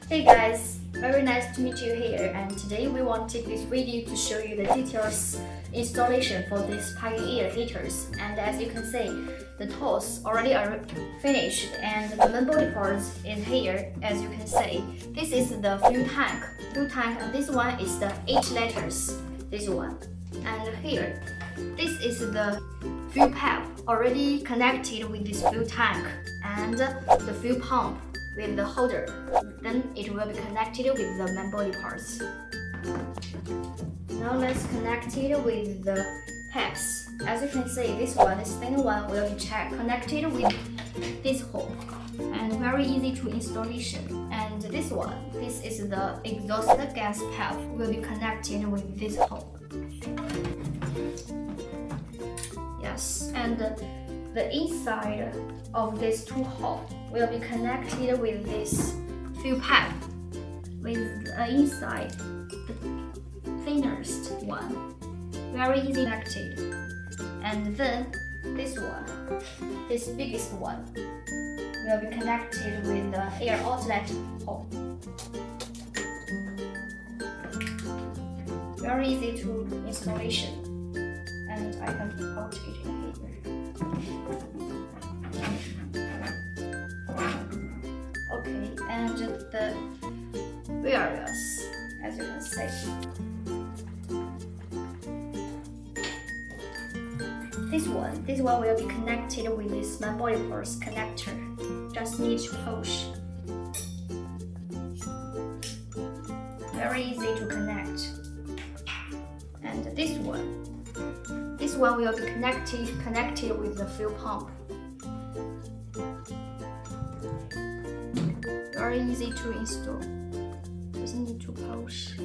Hey guys, very nice to meet you here, and today we want to take this video to show you the details installation for these Pioneer heaters. And as you can see, the tools already are finished and the main body parts is here. As you can see, this is the fuel tank, and this one is the 8 liters, this one. And here, this is the fuel pipe already connected with this fuel tank and the fuel pump with the holder. Then it will be connected with the main body parts. Now let's connect it with the pipes. As you can see, this thin one will be connected with this hole, and very easy to installation. And this is the exhaust gas pipe, will be connected with this hole. Yes, and the inside of these two holes will be connected with this fuel pipe, with the inside the thinnest one, very easy connected. And then this biggest one, will be connected with the air outlet hole. Very easy to installation, and I can put it in here. Okay, and the wires, as you can see. This one will be connected with this main body parts connector. Just need to push. Very easy to connect. And this one will be connected with the fuel pump. Very easy to install. Just need to push.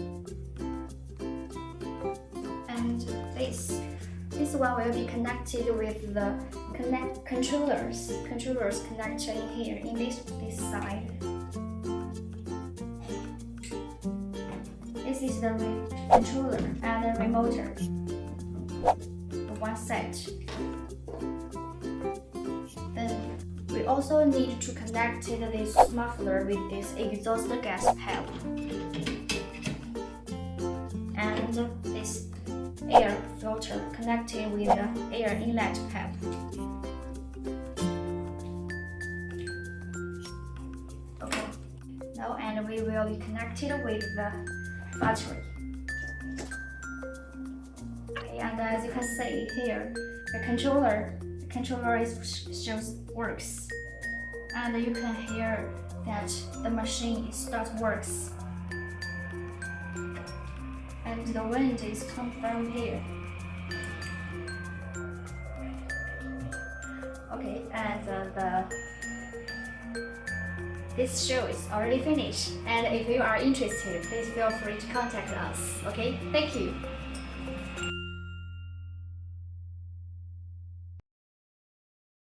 And this one will be connected with the controllers connector in here, in this side. This is the controller and the remote. The one set. Then we also need to connect this muffler with this exhaust gas pipe and this air filter connected with the air inlet pipe. Okay, now and we will be connected with the battery. Okay, and as you can see here, the controller works, and you can hear that the machine works, and the wind is come from here. Okay, and this show is already finished, and if you are interested, please feel free to contact us. Okay, thank you.